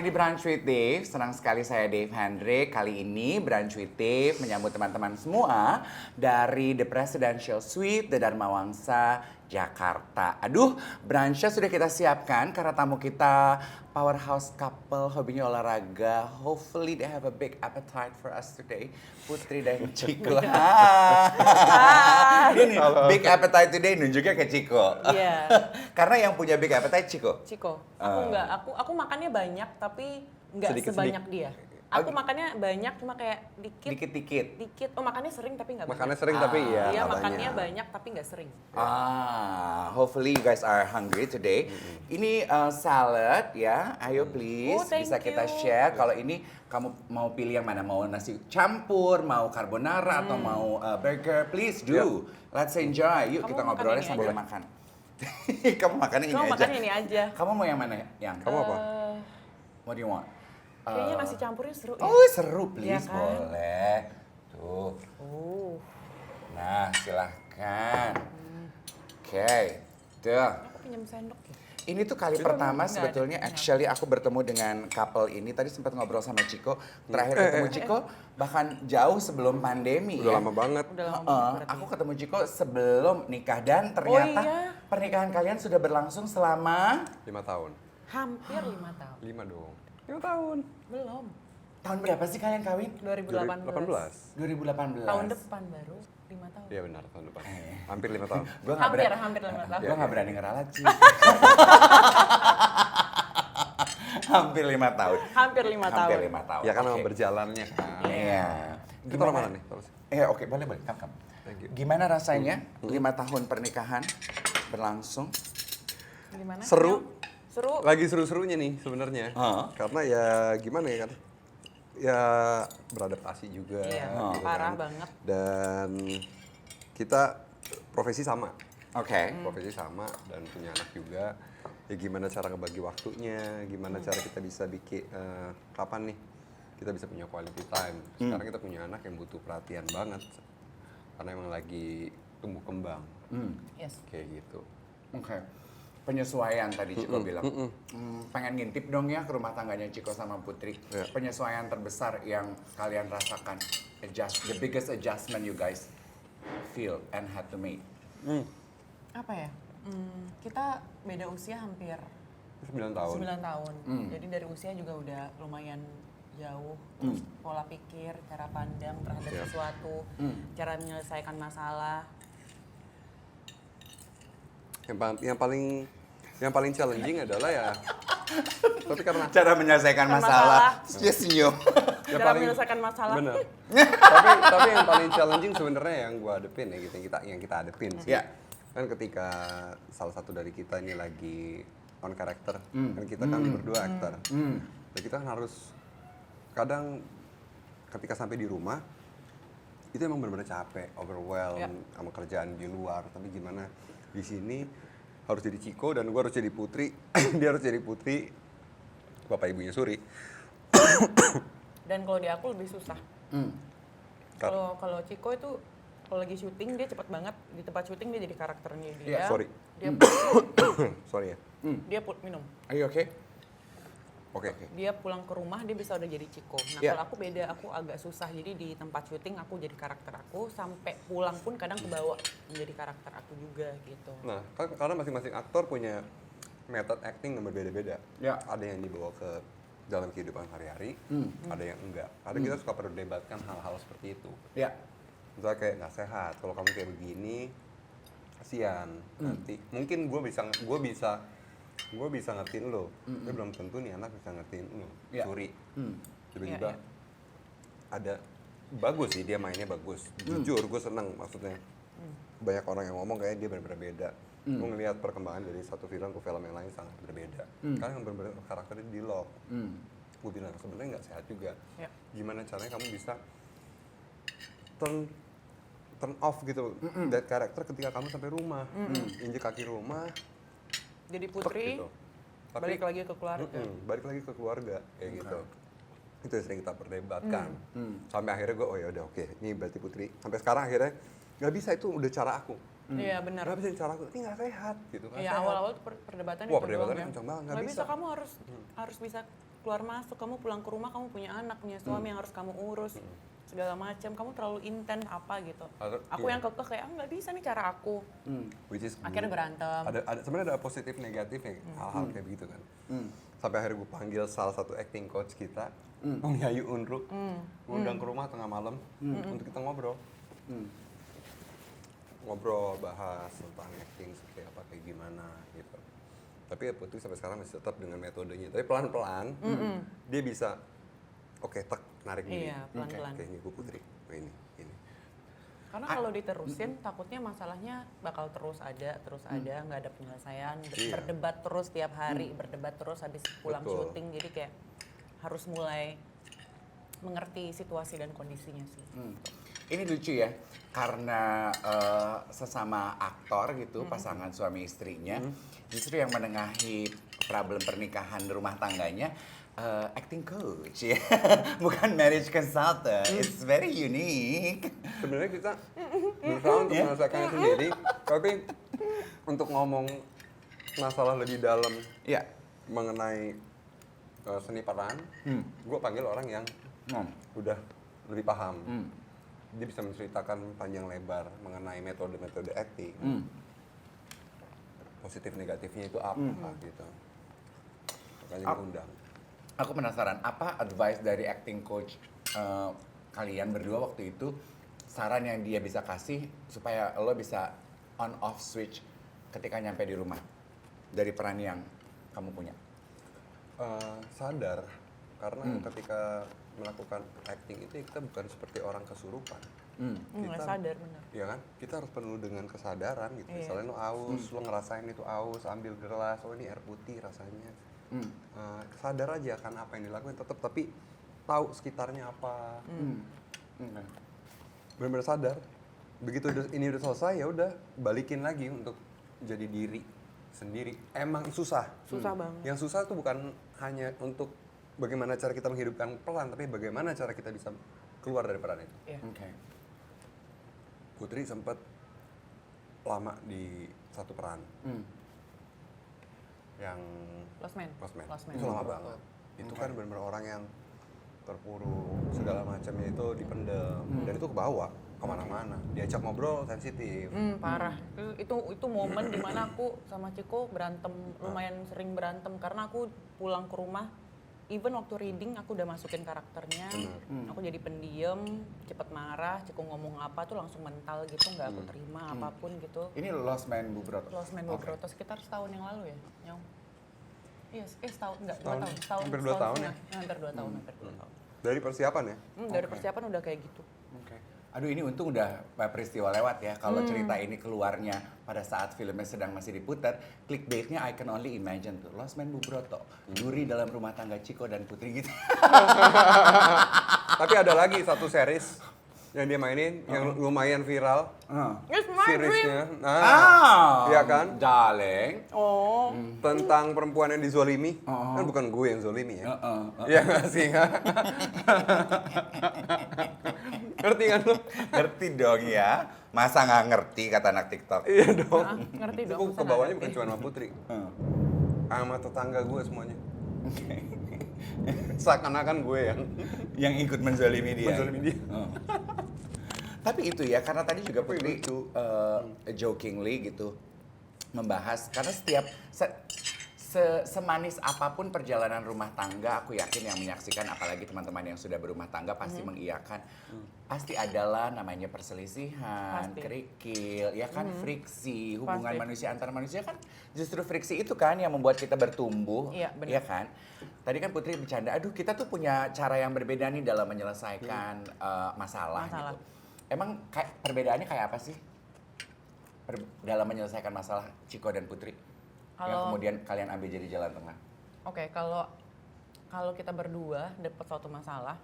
di Brunch with Dave. Senang sekali saya Dave Hendrik. Kali ini Brunch with Dave menyambut teman-teman semua dari The Presidential Suite, The Dharma Wangsa, Jakarta. Aduh, brunchnya sudah kita siapkan karena tamu kita powerhouse couple, hobinya olahraga. Hopefully they have a big appetite for us today. Putri dan Ciko. Ini big appetite today nunjuknya ke Ciko. Iya. Karena yang punya big appetite Ciko. Ciko, aku makannya banyak tapi nggak sebanyak dia. Aku makannya banyak cuma kayak Dikit-dikit. dikit. Oh makannya sering tapi nggak banyak. Makannya sering tapi ya Dia nggak makannya banyak. banyak tapi nggak sering. Hopefully you guys are hungry today. Ini salad ya, ayo please Oh, thank bisa kita you. share. Kalau ini kamu mau pilih yang mana? Mau nasi campur, mau carbonara atau mau burger? Please do. Let's enjoy. Yuk Kamu kita makan ngobrolnya ini sambil aja. makan. Kamu makannya ini Kamu aja. makannya ini aja. Kamu mau yang mana yang? Kamu apa? What do you want? Kayaknya nasi campurnya seru ya. Oh seru please, Iya kan? boleh. Tuh. Nah silahkan. Oke. Tuh. Aku pinjam sendok ya. Ini tuh kali pertama Nggak sebetulnya ada. actually aku bertemu dengan couple ini. Tadi sempat ngobrol sama Ciko. Terakhir ketemu Ciko bahkan jauh sebelum pandemi Udah ya. lama banget. Udah lama Heeh, banget berarti. aku ketemu Ciko sebelum nikah dan ternyata iya. pernikahan kalian sudah berlangsung selama 5 tahun. Hampir 5 tahun. 5 dong. 5 tahun. Belum. tahun berapa sih kalian kawin? 2018. 2018. Tahun depan baru 5 tahun. Iya benar, tahun depan. Hampir 5 tahun. Gua nggak berani. Hampir 5 tahun. Gue nggak berani ngeralat sih. Hampir 5 tahun. Hampir 5 tahun. Hampir 5 tahun. Ya kan memang Oke. berjalannya kan. Iya. Itu taruh mana nih? Taruh sini. Oke, boleh. Kam. Thank you. Gimana rasanya 5 tahun pernikahan berlangsung? Gimana? Seru. Seru. Lagi seru-serunya nih sebenarnya. Heeh. Karena ya gimana ya kan? Ya beradaptasi juga. Iya, gitu parah kan. banget. Dan kita profesi sama. Oke. Profesi sama dan punya anak juga. Ya gimana cara ngebagi waktunya, gimana cara kita bisa bikin kapan nih kita bisa punya quality time. Sekarang kita punya anak yang butuh perhatian banget. Karena emang lagi tumbuh kembang. Yes. Kayak gitu. Oke. Penyesuaian tadi Ciko bilang. Pengen ngintip dong ya ke rumah tangganya Ciko sama Putri. Iya. Penyesuaian terbesar yang kalian rasakan. The biggest adjustment you guys feel and had to make. Apa ya? Kita beda usia hampir 9 tahun. 9 tahun. Jadi dari usia juga udah lumayan jauh. Terus pola pikir, cara pandang terhadap Siap. sesuatu, cara menyelesaikan masalah. Yang paling challenging adalah ya tapi karena Cara menyelesaikan masalah. Terus dia senyum. Ya cara paling- menyelesaikan masalah. bener. tapi yang paling challenging sebenarnya yang gua hadepin ya gitu yang kita hadepin sih. Ya. Kan ketika salah satu dari kita ini lagi on karakter, kan kita kan berdua aktor. Dan kita kan harus kadang ketika sampai di rumah itu emang benar-benar capek, overwhelmed sama kerjaan di luar. Tapi gimana di sini harus jadi Ciko dan gua harus jadi Putri, dia harus jadi Putri, bapak ibunya Suri. Dan kalau di aku lebih susah. Kalau Ciko itu kalau lagi syuting dia cepet banget, di tempat syuting dia jadi karakternya dia. Iya, sorry. Dia Sorry ya. dia minum. Are you okay? Oke. Dia pulang ke rumah dia bisa udah jadi Ciko. Nah Iya. kalau aku beda, aku agak susah. Jadi di tempat syuting aku jadi karakter aku, sampai pulang pun kadang kebawa menjadi karakter aku juga gitu. Nah, kan karena masing-masing aktor punya method acting yang berbeda-beda. Ya. Ada yang dibawa ke dalam kehidupan sehari-hari, ada yang enggak. Kadang kita suka perdebatkan hal-hal seperti itu. Ya. Misalnya kayak nggak sehat, kalau kamu kayak begini, kasihan nanti. Mungkin gue bisa ngertiin lo, tapi belum tentu nih anak bisa ngertiin lo. Ya. Suri, tiba-tiba Iya, ada bagus sih dia mainnya bagus. Jujur gue seneng maksudnya. Banyak orang yang ngomong kayak dia benar-benar beda. Gue ngelihat perkembangan dari satu film ke film yang lain sangat berbeda. Karena yang benar-benar karakternya di lock. Gue bilang sebenarnya nggak sehat juga. Ya. Gimana caranya kamu bisa turn off gitu that karakter ketika kamu sampai rumah, injek kaki rumah, Jadi Putri gitu. balik lagi ke keluarga. Balik lagi ke keluarga kayak gitu. Itu yang sering kita perdebatkan. Sampai akhirnya gue, oh ya udah oke, ini berarti Putri. Sampai sekarang akhirnya nggak bisa, itu udah cara aku. Iya benar. Nggak bisa cara aku, ini nggak sehat gitu. Nggak Iya sehat. awal-awal tuh perdebatan Wah, perdebatannya kencang banget, nggak Nggak bisa bisa. kamu harus bisa keluar masuk, kamu pulang ke rumah kamu punya anak, punya suami yang harus kamu urus segala macam, kamu terlalu intens apa gitu. Aku yang kekeh kayak nggak bisa nih cara aku. Which is Akhirnya good. berantem. Ada sebenarnya ada positif negatifnya hal-hal kayak begitu kan. Sampai akhirnya gue panggil salah satu acting coach kita, Om Yayu Unru, ngundang ke rumah tengah malam untuk kita ngobrol. Ngobrol, bahas tentang acting seperti apa, kayak gimana gitu. Tapi ya Putri sampai sekarang masih tetap dengan metodenya. Tapi pelan-pelan dia bisa, oke, tek, narik diri. Iya, pelan-pelan. Oke, ini gue Putri, oh, ini. Karena kalau diterusin takutnya masalahnya bakal terus ada, nggak ada penyelesaian, Iya. berdebat terus tiap hari, berdebat terus habis pulang Betul. syuting, jadi kayak harus mulai mengerti situasi dan kondisinya sih. Ini lucu ya, karena sesama aktor gitu, pasangan suami istrinya, justru yang menengahi problem pernikahan rumah tangganya acting coach ya, bukan marriage consultant. It's very unique. Sebenarnya kita berusaha untuk menyelesaikannya sendiri, tapi untuk ngomong masalah lebih dalam Ya, mengenai seni peran, gue panggil orang yang Hmm. udah lebih paham. Dia bisa menceritakan panjang lebar mengenai metode-metode acting, positif negatifnya itu apa gitu. Makanya gue undang. Aku penasaran, apa advice dari acting coach kalian berdua waktu itu, saran yang dia bisa kasih supaya lo bisa on off switch ketika nyampe di rumah dari peran yang kamu punya? Sadar, karena ketika melakukan acting itu kita bukan seperti orang kesurupan. Nggak sadar benar. Ya kan? Kita harus penuh dengan kesadaran gitu. Iya. Misalnya lo aus, lo ngerasain itu aus, ambil gelas, oh ini air putih rasanya. Sadar aja kan apa yang dilakukan, tetap tapi tahu sekitarnya apa. Benar-benar sadar. Begitu ini udah selesai ya udah balikin lagi untuk jadi diri sendiri. Emang susah. Susah banget. Yang susah tuh bukan hanya untuk bagaimana cara kita menghidupkan peran, tapi bagaimana cara kita bisa keluar dari peran itu. Iya. Oke. Putri sempat lama di satu peran. Yang Lost Man. Lost Man. Itu lama banget. Itu kan benar-benar orang yang terpuruk, segala macamnya itu dipendam. Dan itu kebawa kemana-mana. Diajak ngobrol sensitif. Parah. Itu momen dimana aku sama Ciko berantem, lumayan sering berantem karena aku pulang ke rumah, even waktu reading aku udah masukin karakternya, aku jadi pendiam, cepet marah, Ciko ngomong apa tuh langsung mental gitu, nggak aku terima apapun gitu. Ini Lost Man Bu Broto. Lost Man Bobroto sekitar setahun yang lalu ya, Nyong? Iya, setahun, enggak, 2 tahun. Hampir 2 tahun ya? Hampir 2 tahun, hampir 2 tahun. Dari persiapan ya? Dari persiapan udah kayak gitu. Oke. Aduh, ini untung udah peristiwa lewat ya. Kalau cerita ini keluarnya pada saat filmnya sedang masih diputar, clickbaitnya I can only imagine tuh. Lost Man Bu Broto, duri dalam rumah tangga Ciko dan Putri gitu. Tapi ada lagi satu series yang dia mainin yang lumayan viral. It's my dream! Seriesnya. Nah, iya kan? Darling. Oh, Tentang perempuan yang dizolimi. Kan bukan gue yang zolimi ya. Heeh. Iya nggak sih? Ngerti kan lo? Ngerti dong ya. Masa nggak ngerti kata anak TikTok? Iya dong. ngerti Itu dong. ke bawahnya bukan cuma sama Putri. Heeh. Sama tetangga gue semuanya. Seakan-akan gue Yang ikut menzalimi dia. Menzalimi dia. Oh. Tapi itu ya, karena tadi juga Putri jokingly gitu membahas, karena setiap semanis apapun perjalanan rumah tangga, aku yakin yang menyaksikan, apalagi teman-teman yang sudah berumah tangga pasti mengiyakan, pasti adalah namanya perselisihan, Pasti. kerikil, ya kan, friksi, hubungan Pasti. manusia antar manusia kan, justru friksi itu kan yang membuat kita bertumbuh, Iya, benar. ya kan. Tadi kan Putri bercanda, aduh kita tuh punya cara yang berbeda nih dalam menyelesaikan masalah gitu. Emang perbedaannya kayak apa sih dalam menyelesaikan masalah Ciko dan Putri? Yang Kalau- kemudian kalian ambil jadi jalan tengah. Oke, kalau kita berdua dapat suatu masalah,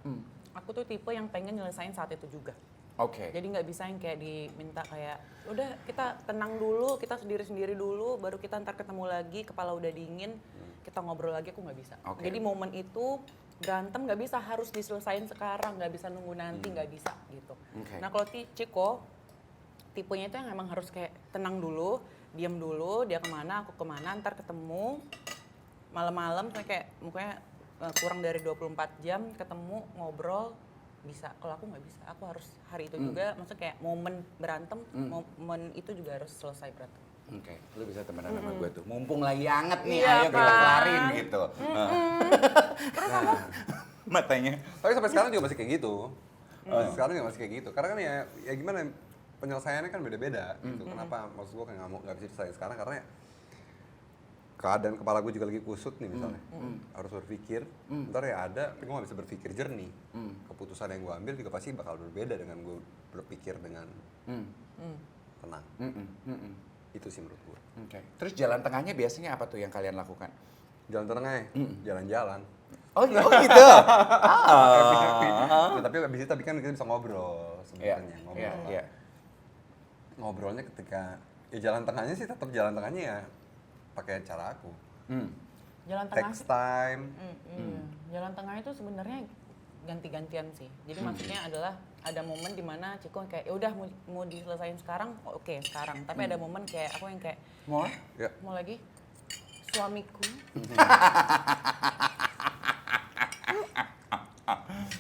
aku tuh tipe yang pengen nyelesain saat itu juga. Oke. Jadi nggak bisa yang kayak diminta kayak, udah kita tenang dulu, kita sendiri-sendiri dulu, baru kita ntar ketemu lagi, kepala udah dingin, kita ngobrol lagi, aku nggak bisa. Oke. Jadi momen itu berantem nggak bisa harus diselesain sekarang, nggak bisa nunggu nanti, nggak bisa gitu. Oke. Nah kalau Ciko, tipenya itu yang emang harus kayak tenang dulu, diam dulu, dia kemana, aku kemana, ntar ketemu malam-malam kayak mukanya kurang dari 24 jam ketemu ngobrol bisa. Kalau aku nggak bisa, aku harus hari itu juga, maksudnya kayak momen berantem, momen itu juga harus selesai berantem. Oke, lu bisa temenan sama gue tuh. Mumpung lagi anget nih, Iya ayo kita kan? kelarin gitu. Terus kamu Matanya. Tapi sampai sekarang juga masih kayak gitu. Sampai sekarang juga masih kayak gitu. Karena kan ya gimana, penyelesaiannya kan beda-beda gitu. Kenapa maksud gue kayak nggak bisa diselesain sekarang karena keadaan kepala gue juga lagi kusut nih misalnya. Harus berpikir, ntar ya ada, tapi gue nggak bisa berpikir jernih. Keputusan yang gue ambil juga pasti bakal berbeda dengan gue berpikir dengan tenang. Itu sih menurut gue. Oke. Terus jalan tengahnya biasanya apa tuh yang kalian lakukan? Jalan tengahnya, jalan-jalan. Oh gitu. Happy. Ya, tapi abis itu kan kita bisa ngobrol sebenarnya. Iya. Ngobrolnya ketika ya jalan tengahnya sih tetap jalan tengahnya ya pakai cara aku. jalan tengah Text time. Jalan tengah itu sebenarnya ganti-gantian sih. Jadi maksudnya adalah ada momen di mana Ciko kayak ya udah mau diselesain sekarang, oke sekarang. Tapi ada momen kayak aku yang kayak More? Ya. mau lagi suamiku.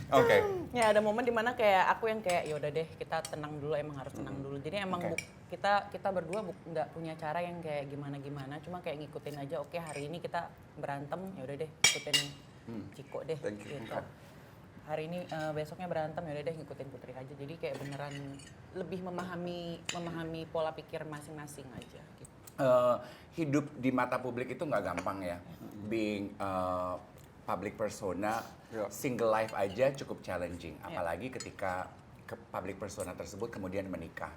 Oke. Ya ada momen di mana kayak aku yang kayak ya udah deh kita tenang dulu, emang harus tenang dulu. Jadi emang Oke. kita berdua nggak punya cara yang kayak gimana, cuma kayak ngikutin aja. Oke hari ini kita berantem, ya udah deh ikutin Ciko deh. Thank you. Gitu. Hari ini besoknya berantem, ya udah deh ngikutin Putri aja. Jadi kayak beneran lebih memahami pola pikir masing-masing aja. Gitu. Hidup di mata publik itu nggak gampang ya. Being public persona, single life aja cukup challenging. Apalagi ketika ke public persona tersebut kemudian menikah.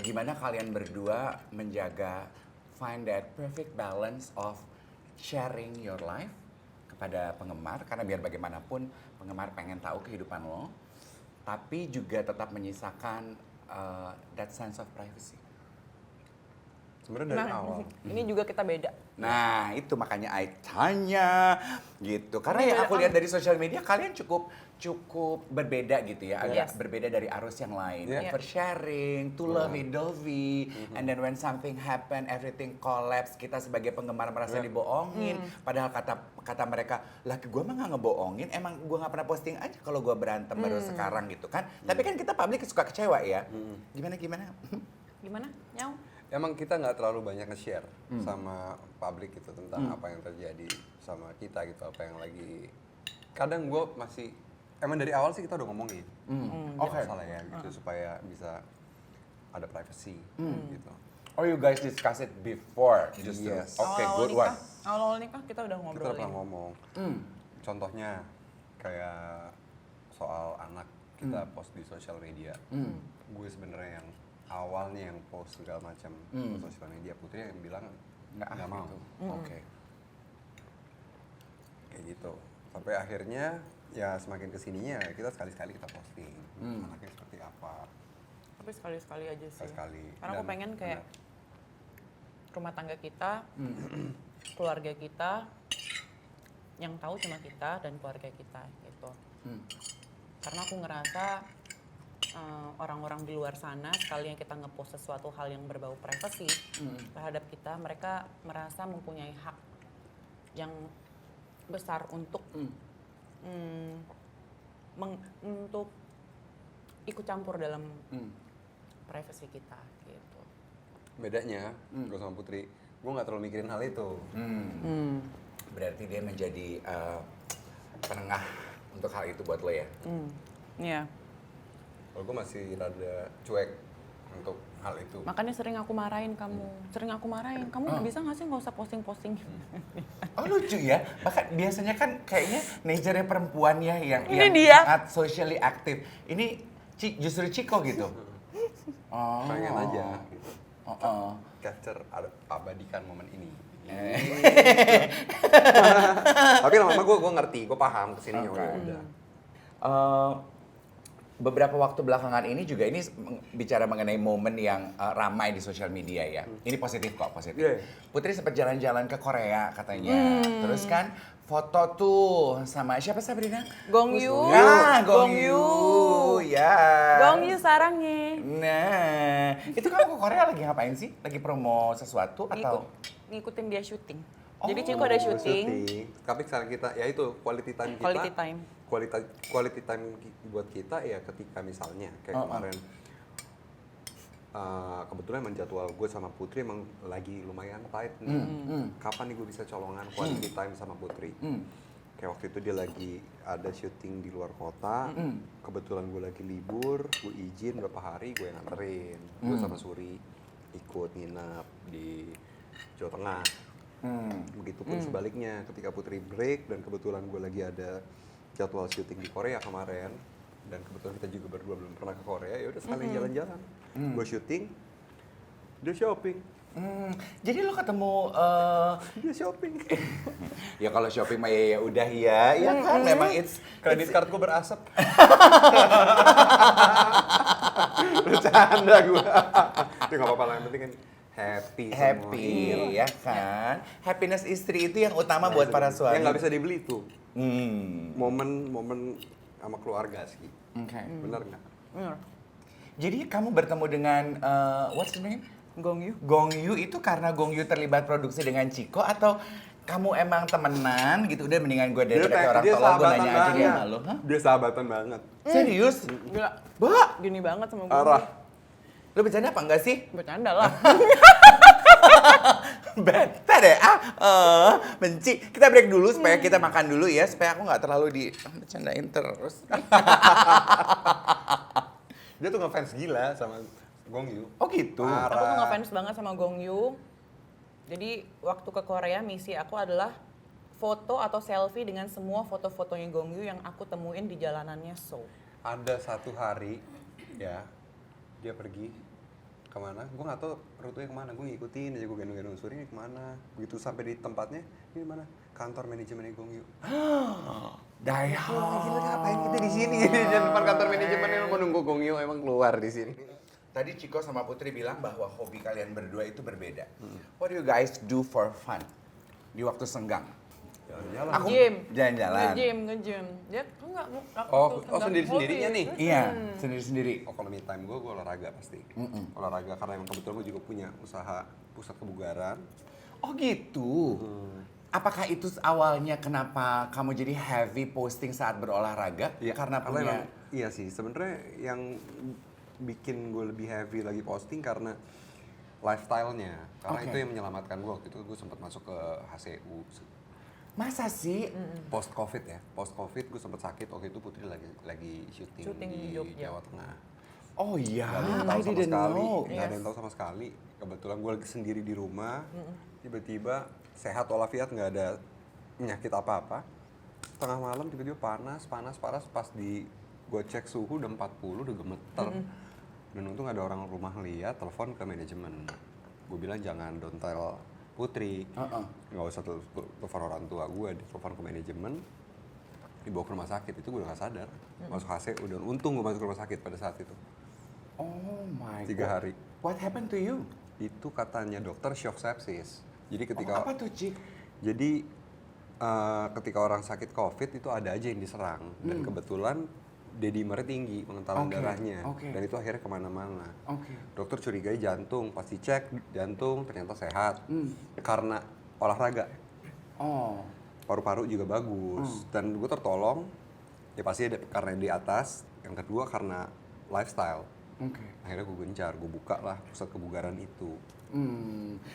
Gimana kalian berdua menjaga find that perfect balance of sharing your life kepada penggemar, karena biar bagaimanapun penggemar pengen tahu kehidupan lo, tapi juga tetap menyisakan that sense of privacy. Sebenarnya dari awal. Ini juga kita beda. Nah itu makanya I tanya gitu, karena yang aku lihat dari sosial media kalian cukup berbeda gitu ya, agak berbeda dari arus yang lain. Oversharing, to lovey-dovey, and then when something happen, everything collapse, kita sebagai penggemar merasa dibohongin. Padahal kata mereka, laki gue mah nggak ngebohongin, emang gue nggak pernah posting aja kalau gue berantem baru sekarang gitu kan. Tapi kan kita publik suka kecewa ya. Gimana? Gimana? Nyau? Emang kita nggak terlalu banyak nge-share sama publik gitu tentang apa yang terjadi sama kita gitu, apa yang lagi. Kadang gue masih, emang dari awal sih kita udah ngomongin. Oke. Masalah ya gitu supaya bisa ada privacy gitu. Oh you guys discuss it before justru. Yes. Oke, good one. Awal-awal nikah kita udah Kita udah ngobrolin. pernah ngomong. Contohnya kayak soal anak kita post di sosial media. Gue sebenarnya yang awalnya yang post segala macam di sosial media, Putri yang bilang nggak mau. Oke. Kayak gitu. Sampai akhirnya ya semakin kesininya kita sekali-sekali kita posting anaknya seperti apa. Tapi sekali-sekali aja sih. Sekali-sekali. Karena aku Dan pengen kayak rumah tangga kita, keluarga kita, yang tahu cuma kita dan keluarga kita gitu. Karena aku ngerasa orang-orang di luar sana, sekali yang kita ngepost sesuatu hal yang berbau privasi terhadap kita, mereka merasa mempunyai hak yang besar untuk untuk ikut campur dalam privasi kita gitu. bedanya gue sama Putri, gue nggak terlalu mikirin hal itu. Berarti dia menjadi penengah untuk hal itu buat lo ya? Iya. Kalau gue masih rada cuek untuk hal itu. Makanya sering aku marahin kamu. Kamu bisa nggak sih nggak usah posting-posting? Oh lucu ya, bahkan biasanya kan kayaknya nature-nya perempuan ya yang dia. sangat socially aktif. Ini justru Ciko gitu. Pengen aja gitu. Capture, abadikan momen ini. Tapi lama-lama gue ngerti, gue paham kesininya udah. Beberapa waktu belakangan ini juga ini bicara mengenai momen yang ramai di sosial media ya. Ini positif kok, positif. Yeah. Putri sempat jalan-jalan ke Korea katanya. Terus kan foto tuh sama siapa Sabrina? Gong Yoo. Ya, Gong Yoo. Ya. Gong Yoo sarangnya. Nah, itu kamu ke Korea lagi ngapain sih? Lagi promo sesuatu atau? Ngikutin dia syuting. Jadi Ciko ada syuting. Tapi sekarang kita ya itu quality time kita. Quality time. Quality time buat kita ya ketika misalnya kayak kemarin kebetulan emang jadwal gue sama Putri emang lagi lumayan tight nih. Kapan nih gue bisa colongan quality time sama Putri? Kayak waktu itu dia lagi ada syuting di luar kota, kebetulan gue lagi libur, gue izin berapa hari gue yang nganterin. Gue sama Suri ikut nginap di Jawa Tengah. Begitupun sebaliknya, ketika Putri break dan kebetulan gue lagi ada jadwal syuting di Korea kemarin, dan kebetulan kita juga berdua belum pernah ke Korea, ya udah sekalian jalan-jalan. Gue syuting, dia shopping. Jadi lo ketemu Dia shopping. ya kalau shopping mah ya udah ya kan memang Kredit card gue berasap. Bercanda gue. Itu nggak apa-apa lah, yang penting kan happy ya kan. Happiness istri itu yang utama buat para suami. yang nggak bisa dibeli tuh. Momen sama keluarga sih. Oke. Bener nggak? Bener. Jadi kamu bertemu dengan what's the name? Gongyu. Gongyu itu karena Gongyu terlibat produksi dengan Ciko atau kamu emang temenan gitu, udah mendingan gue daripada kayak orang tolong gue nanya aja dia sama lo. Hah? Dia sahabatan banget. Serius? Gila. Mbak, Gini banget sama gue. Parah. lo bercanda apa enggak sih? Bercanda lah. Bete deh, benci. Kita break dulu supaya kita makan dulu ya, supaya aku nggak terlalu bercandain terus. Dia tuh ngefans gila sama Gongyu. Oh gitu? Aku tuh ngefans banget sama Gongyu. Jadi waktu ke Korea misi aku adalah foto atau selfie dengan semua foto-fotonya Gongyu yang aku temuin di jalanannya Seoul. Ada satu hari, ya, dia pergi kemana? Gue nggak tahu rutenya kemana. Gue ngikutin aja, gue gendong-gendong Suri ini kemana. Begitu sampai di tempatnya, ini mana? Kantor manajemen Gongyu. Die Gila, ngapain kita di sini? Di depan kantor manajemennya mau nunggu Gongyu emang keluar di sini. Tadi Ciko sama Putri bilang bahwa hobi kalian berdua itu berbeda. What do you guys do for fun di waktu senggang? Jalan-jalan. Aku Nge-gym. jalan-jalan. nge-gym. Dia enggak. Oh, sendiri-sendirinya nih? Iya, sendiri-sendiri. Oh, kalau me time gue olahraga pasti. Olahraga karena emang kebetulan gue juga punya usaha pusat kebugaran. Oh gitu. Apakah itu awalnya kenapa kamu jadi heavy posting saat berolahraga? Iya, Karena punya. emang, iya sih, sebenarnya yang bikin gue lebih heavy lagi posting karena lifestyle-nya. Karena Oke. itu yang menyelamatkan gue. Waktu itu gue sempat masuk ke HCU. Masa sih? Post covid ya, post covid gue sempat sakit. Waktu itu Putri lagi syuting di di Jogja. Jawa Tengah. Oh iya, Gak ada yang I tahu sama didn't sekali, know. nggak ada yang tahu sama sekali. Kebetulan gue lagi sendiri di rumah, tiba-tiba sehat walafiat, nggak ada penyakit apa-apa. Tengah malam tiba-tiba panas, pas gue cek suhu udah 40, udah gemeter. Dan untung ada orang rumah lihat, telepon ke manajemen. Gue bilang jangan don't tell Putri, nggak usah telepon orang tua gue, ditelepon ke manajemen, dibawa ke rumah sakit. Itu gue udah gak sadar, masuk HCU, dan untung gue masuk ke rumah sakit pada saat itu. Oh my 3 God. hari. What happened to you? Itu katanya dokter shock sepsis. Jadi ketika Apa tuh, Cik? jadi ketika orang sakit COVID itu ada aja yang diserang, dan kebetulan dedimernya tinggi, pengentalan Oke, darahnya, oke. dan itu akhirnya kemana-mana. Oke. Dokter curigai jantung, pasti cek jantung ternyata sehat karena olahraga. Oh. Paru-paru juga bagus, dan gue tertolong. Ya pasti ada, karena di atas. Yang kedua karena lifestyle. Oke. Akhirnya gue gencar, gue buka lah pusat kebugaran itu.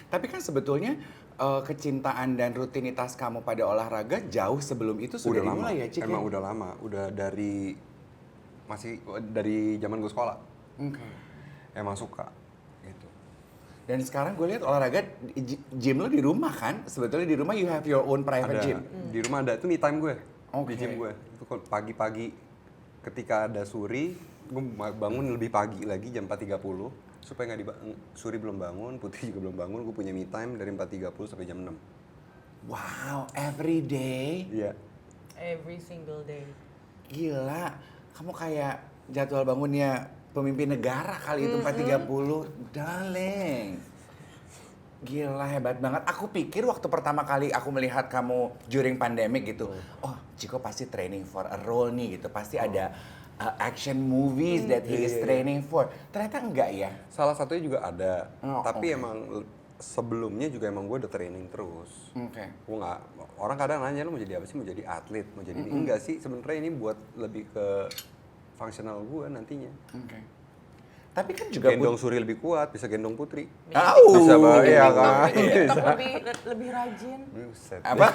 Tapi kan sebetulnya kecintaan dan rutinitas kamu pada olahraga jauh sebelum itu sudah Udah dimulai lama, ya, Cik? emang udah lama, udah dari zaman gue sekolah. Oke. Emang suka gitu. Dan sekarang gue lihat olahraga gym lo di rumah kan? Sebetulnya di rumah you have your own private Ada gym. di rumah, ada itu me time gue. Oke. Di gym gue. Itu kalau pagi-pagi ketika ada Suri, gue bangun lebih pagi lagi jam 4.30 supaya nggak Suri belum bangun, Putri juga belum bangun, gue punya me time dari 4.30 sampai jam 6. Wow, every day? Iya. Every single day. Gila, kamu kayak jadwal bangunnya pemimpin negara kali itu 4.30. Darling. Gila, hebat banget. Aku pikir waktu pertama kali aku melihat kamu during pandemic gitu, oh Ciko pasti training for a role nih gitu. Pasti ada action movies that he is training for. Ternyata enggak ya? Salah satunya juga ada, Oh, tapi oke. emang sebelumnya juga emang gue udah training terus. Oke. Gue nggak, orang kadang nanya lu mau jadi apa sih, mau jadi atlet, mau jadi ini. Enggak sih, sebenarnya ini buat lebih ke fungsional gue nantinya. Oke. Tapi kan juga Gendong Suri lebih kuat, bisa gendong Putri. Tahu. Bisa Mbak, Bikin iya TikTok, kan? bikin TikTok lebih rajin. Buset. Apa?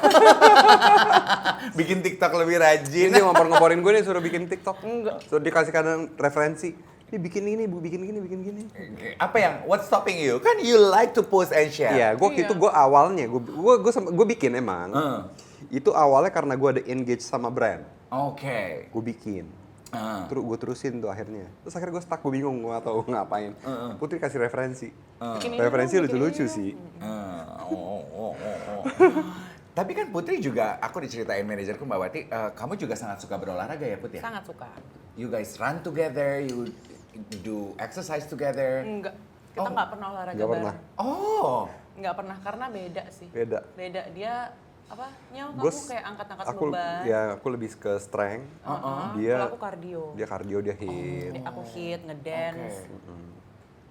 Bikin TikTok lebih rajin. Ini dia ngompor-ngomporin gue nih, suruh bikin TikTok. Enggak. Suruh dikasih kadang referensi. Ini bikin ini, bu, bikin gini, bikin gini. Oke. Apa yang what's stopping you? Kan you like to post and share. Iya, gue awalnya, gue bikin emang. Itu awalnya karena gue ada engage sama brand. Oke. Gue bikin. Terus gue terusin tuh akhirnya. Terus akhirnya gue stuck, gue bingung gue atau ngapain. Putri kasih referensi. Bikin ini Referensi dong, bikin lucu-lucu ini sih. Tapi kan Putri juga, aku diceritain manajerku Mbak Wati, kamu juga sangat suka berolahraga ya Put ya? Sangat suka. You guys run together, you do exercise together. Enggak. Kita nggak pernah olahraga Nggak pernah. bareng. Oh. Nggak pernah karena beda sih. Beda. Dia apa? Kamu Gua kayak angkat-angkat aku beban. ya aku lebih ke strength. Dia Kalau aku kardio. dia cardio, dia hit. Aku hit, ngedance. Oke.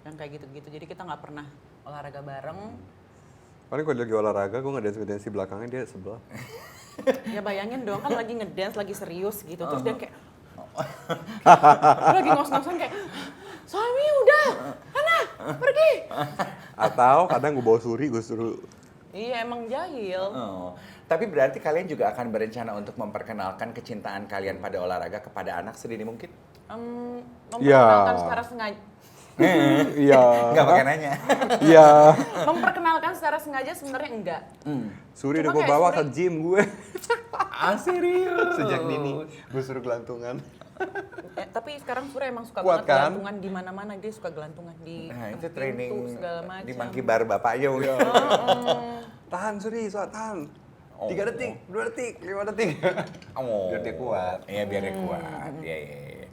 Yang kayak gitu-gitu. Jadi kita nggak pernah olahraga bareng. Paling kalau dia lagi olahraga, gue ngedance di belakangnya, dia sebelah. Ya bayangin dong kan lagi ngedance, lagi serius gitu. Terus dia kayak dia lagi ngos-ngosan kayak suami udah, Hana pergi. Atau kadang gue bawa Suri, gue suruh. Iya emang jahil. Oh. Tapi berarti kalian juga akan berencana untuk memperkenalkan kecintaan kalian pada olahraga kepada anak sedini mungkin? Memperkenalkan secara sengaja. Iya. Nggak pakai nanya. Iya. Memperkenalkan secara sengaja sebenarnya enggak. Suri udah Cuma gue kayak bawa Suri- ke gym gue. Serius? Sejak dini, gue suruh gelantungan. Tapi sekarang Sura emang suka Kuat banget kan? gelantungan di mana-mana, dia suka gelantungan di Nah itu pintu, training segala macam. di monkey bar bapaknya. Tahan Suri, tahan. 3 detik, 2 detik, 5 detik. Oh. Biar dia kuat. Iya biar dia kuat. Iya iya. Iya.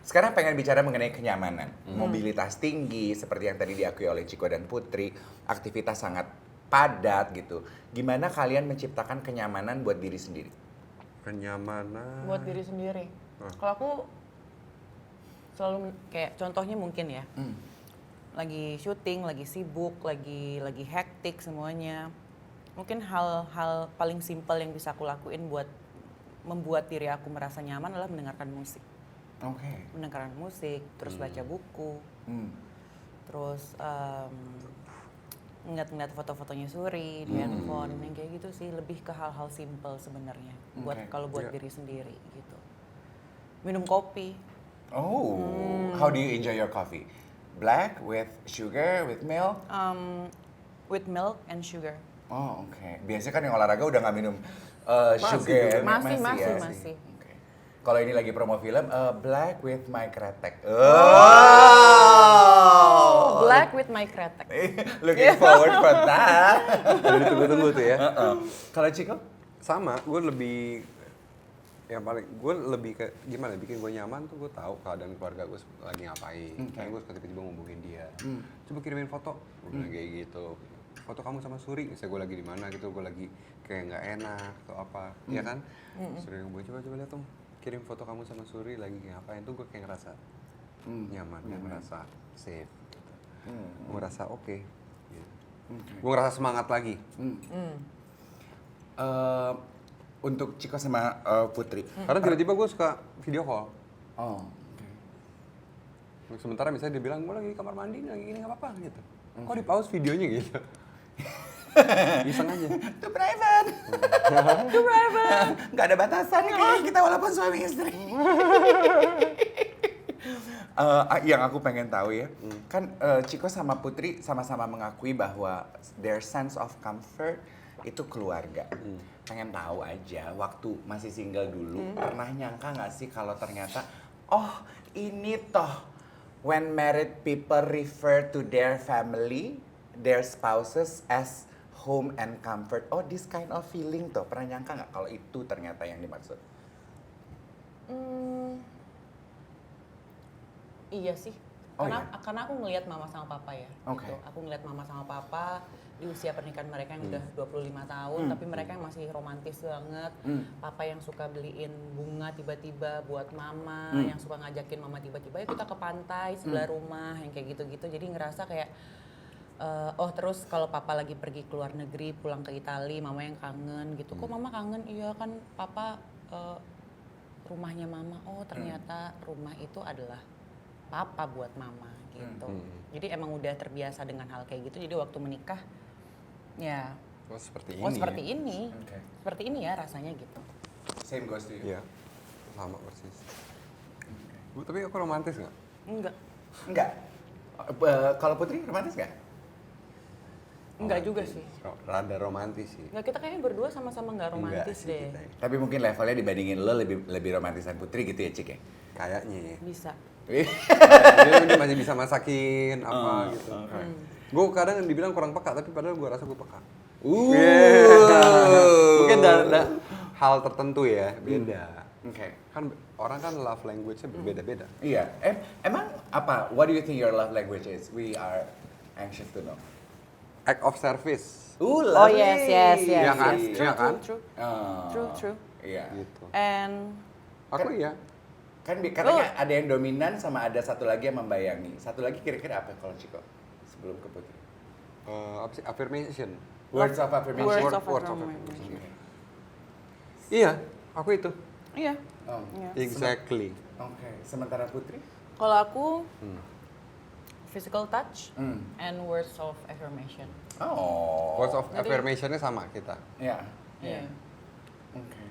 Sekarang pengen bicara mengenai kenyamanan. Mobilitas tinggi seperti yang tadi diakui oleh Chico dan Putri, aktivitas sangat padat gitu. Gimana kalian menciptakan kenyamanan buat diri sendiri? Kenyamanan. Buat diri sendiri. Kalau aku selalu kayak contohnya mungkin ya. Lagi syuting, lagi sibuk, lagi hektik semuanya. Mungkin hal-hal paling simpel yang bisa aku lakuin buat membuat diri aku merasa nyaman adalah mendengarkan musik. Oke. Mendengarkan musik, terus baca buku, terus ngeliat foto-fotonya Suri di handphone, yang kayak gitu sih, lebih ke hal-hal simpel sebenarnya. Buat Oke. kalau buat diri sendiri gitu. Minum kopi. Oh, how do you enjoy your coffee? Black with sugar, with milk? With milk and sugar. Oh oke. Biasanya kan yang olahraga udah nggak minum juga. sugar. Masih. Oke. Kalau ini lagi promo film, Black with my kretek. Black with my kretek. Looking forward for that. Udah ditunggu-tunggu tuh ya. Kalau Chico? Sama, gue lebih gue lebih ke gimana bikin gue nyaman tuh, gue tahu keadaan keluarga gue lagi ngapain. Kayak gue suka tiba-tiba ngubungin dia, coba kirimin foto, gue bilang kayak gitu. Foto kamu sama Suri, misalnya gue lagi di mana gitu, gue lagi kayak nggak enak atau apa, ya kan? Suri ngomong, coba lihat dong, kirim foto kamu sama Suri lagi ngapain, tuh gue kayak ngerasa nyaman, ngerasa safe, gitu. Gue ngerasa oke. Gitu. Gue ngerasa semangat lagi. Untuk Chico sama Putri. Karena tiba-tiba gue suka video call. Oh. Sementara misalnya dia bilang, gue lagi di kamar mandi, lagi gini nggak apa-apa gitu. Kok di pause videonya gitu? Iseng aja. Itu private. Itu private. Gak ada batasan kayak kita walaupun suami istri. Yang aku pengen tahu ya, kan Chico sama Putri sama-sama mengakui bahwa their sense of comfort itu keluarga. Pengen tahu aja, waktu masih single dulu, pernah nyangka nggak sih kalau ternyata, oh ini toh when married people refer to their family, their spouses as home and comfort. Oh this kind of feeling toh, pernah nyangka nggak kalau itu ternyata yang dimaksud? Iya sih. Oh, Karena aku ngelihat mama sama papa ya. Oke. Gitu. Aku ngelihat mama sama papa di usia pernikahan mereka yang udah 25 tahun, tapi mereka yang masih romantis banget. Papa yang suka beliin bunga tiba-tiba buat mama, yang suka ngajakin mama tiba-tiba, ya kita ke pantai sebelah rumah, yang kayak gitu-gitu. Jadi ngerasa kayak Terus kalau papa lagi pergi ke luar negeri, pulang ke Italia, mama yang kangen gitu. Kok mama kangen? Iya kan papa rumahnya mama. Oh ternyata rumah itu adalah papa buat mama gitu. Jadi emang udah terbiasa dengan hal kayak gitu. Jadi waktu menikah ya seperti oh ini. seperti ini. Oke. Seperti ini ya rasanya gitu. Same goes to you. Iya, sama persis. Bu, tapi aku romantis nggak? Enggak. Enggak. Kalau Putri romantis nggak? Enggak juga sih. Rada romantis sih. Enggak, kita kayaknya berdua sama-sama enggak romantis Enggak sih deh. kita ya. Tapi mungkin levelnya dibandingin lo lebih romantisan Putri gitu ya, Cik ya? Kayaknya ya. Bisa. Dia masih bisa masakin apa gitu. Gue kadang dibilang kurang peka, tapi padahal gue rasa gue peka. Mungkin ada hal tertentu ya, beda. Oke. Kan orang kan love language-nya berbeda-beda. Iya. Emang apa? What do you think your love language is? We are anxious to know. Act of service. Oh Lovely. yes. Iya kan? Yes. Iya kan? True. Oh. True. Iya. Gitu. And Aku iya. Kan katanya ada yang dominan sama ada satu lagi yang membayangi. Satu lagi kira-kira apa kalau Ciko? Sebelum ke Putri. Apa sih? Affirmation. Words of affirmation. Words of Words of affirmation. Oke. Iya, aku itu. Iya. Oh. Iya. Exactly. Oke. Sementara Putri? Kalau aku physical touch Hmm. and words of affirmation. Oh. Words of Jadi- affirmation-nya sama kita. Iya. Iya. Oke.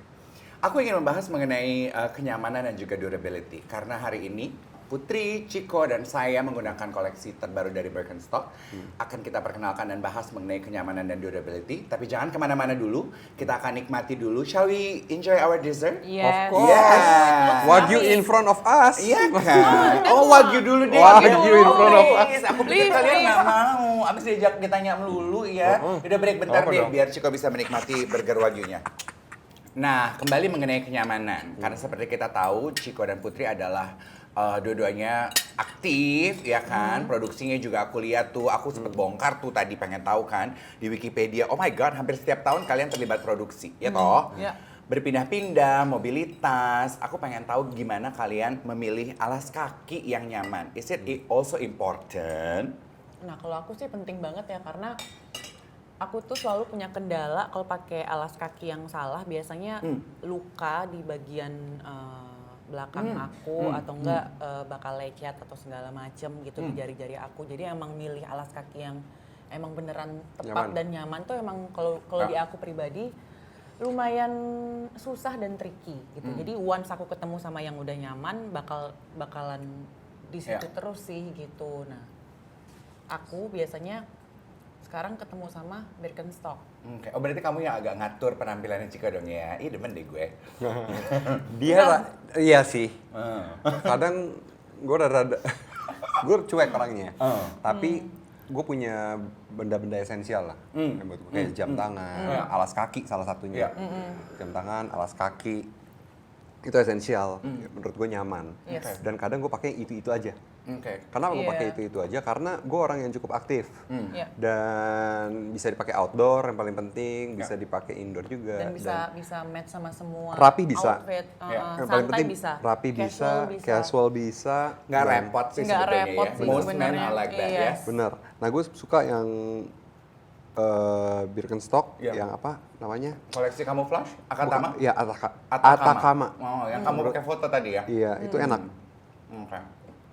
Aku ingin membahas mengenai kenyamanan dan juga durability karena hari ini Putri, Ciko, dan saya menggunakan koleksi terbaru dari Birkenstock. Akan kita perkenalkan dan bahas mengenai kenyamanan dan durability. Tapi jangan kemana-mana dulu. Kita akan nikmati dulu. Shall we enjoy our dessert? Yes. Of course. Yeah. Wagyu in front of us. Iya kan? Oh, Wagyu dulu deh. Wagyu in front of us. Please, aku pikir Please, kalian please. nggak mau. Abis diajak ditanya melulu ya. Udah break bentar Apa deh, dong? biar Ciko bisa menikmati burger Wagyunya. Nah, kembali mengenai kenyamanan. Karena seperti kita tahu, Ciko dan Putri adalah dua-duanya aktif, ya kan? Produksinya juga aku lihat tuh, aku sempet bongkar tuh tadi pengen tahu kan di Wikipedia. Oh my God, hampir setiap tahun kalian terlibat produksi, ya toh? Ya. Berpindah-pindah, mobilitas. Aku pengen tahu gimana kalian memilih alas kaki yang nyaman. Is it also important? Nah, kalau aku sih penting banget ya karena aku tuh selalu punya kendala kalau pakai alas kaki yang salah biasanya luka di bagian belakang aku atau enggak bakal lecet atau segala macem gitu di jari-jari aku. Jadi emang milih alas kaki yang emang beneran tepat Nyaman. dan nyaman tuh emang kalau di aku pribadi lumayan susah dan tricky gitu. Jadi once aku ketemu sama yang udah nyaman bakalan di situ terus sih gitu. Nah, aku biasanya sekarang ketemu sama Birkenstock. Oke. Oh berarti kamu yang agak ngatur penampilannya Cika dong ya? Ih demen deh gue. Iya sih. Kadang gue rada gue cuek orangnya. Tapi gue punya benda-benda esensial lah. Yang buat gue kayak jam tangan, alas kaki salah satunya. Jam tangan, alas kaki. Itu esensial. Menurut gue nyaman. Yes. Dan kadang gue pakai itu-itu aja. Oke. Kenapa gue Iya. pakai itu aja? Karena gue orang yang cukup aktif. Iya. Dan bisa dipakai outdoor yang paling penting, bisa dipakai indoor juga. Dan bisa match sama semua Rapi bisa. outfit. Yang paling Santai penting bisa. rapi bisa, casual bisa. Nggak dan- repot sih Nggak sebetulnya repot ya. sih Most men sebenarnya. are like that Iya. ya. Bener. Nah gue suka yang Birkenstock, Iya. yang apa namanya? Koleksi kamuflage? Akatama? Iya, Atakama. Atakama. Oh, yang kamu pakai foto tadi ya? Iya, itu enak. Oke.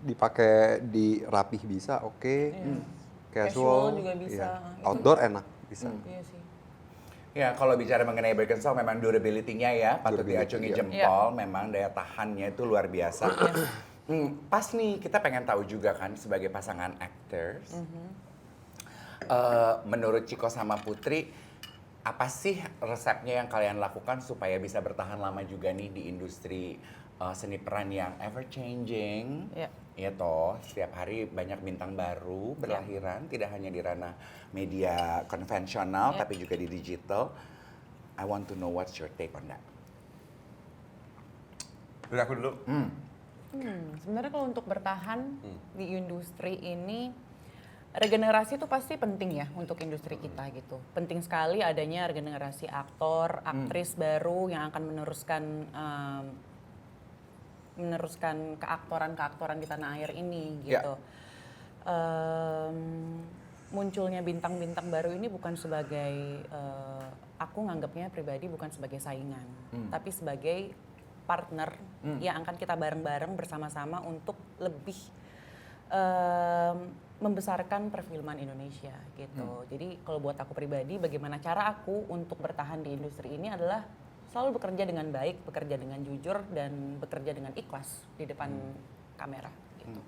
Dipakai di rapih bisa, oke. Casual, Casual juga bisa. iya. Itu- Outdoor enak, bisa. Iya sih. Ya, kalau bicara mengenai Birkenstock memang durability-nya ya patut Durability, diacungi iya. jempol. Memang daya tahannya itu luar biasa. Pas nih, kita pengen tahu juga kan sebagai pasangan actors. Menurut Ciko sama Putri, apa sih resepnya yang kalian lakukan supaya bisa bertahan lama juga nih di industri seni peran yang ever changing? Iya. Ya toh, setiap hari banyak bintang baru berlahiran, tidak hanya di ranah media konvensional, Ya. tapi juga di digital. I want to know what's your take on that. Dari aku dulu. Sebenarnya kalau untuk bertahan di industri ini regenerasi itu pasti penting ya untuk industri kita gitu. Penting sekali adanya regenerasi aktor, aktris baru yang akan meneruskan keaktoran di tanah air ini Ya. gitu. munculnya bintang-bintang baru ini bukan sebagai aku nganggapnya pribadi bukan sebagai saingan, tapi sebagai partner yang akan kita bareng-bareng bersama-sama untuk lebih membesarkan perfilman Indonesia gitu. Jadi kalau buat aku pribadi, bagaimana cara aku untuk bertahan di industri ini adalah selalu bekerja dengan baik, bekerja dengan jujur, dan bekerja dengan ikhlas di depan kamera. Gitu.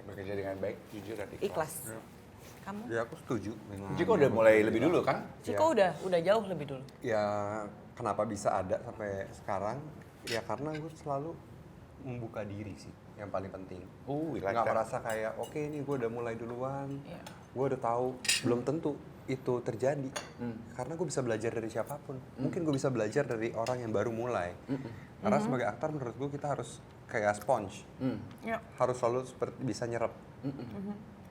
Bekerja dengan baik, jujur dan Ikhlas. Kamu? Ya aku setuju dengan. Ciko udah mulai lebih dulu kan? Ciko udah jauh lebih dulu. Ya kenapa bisa ada sampai sekarang? Ya karena gue selalu membuka diri sih, yang paling penting. Like Nggak that. merasa kayak oke ini gue udah mulai duluan, Iya. gue udah tahu. Belum tentu itu terjadi, karena gue bisa belajar dari siapapun. Mungkin gue bisa belajar dari orang yang baru mulai. Karena sebagai aktor menurut gue kita harus kayak sponge, Ya. harus selalu bisa nyerap.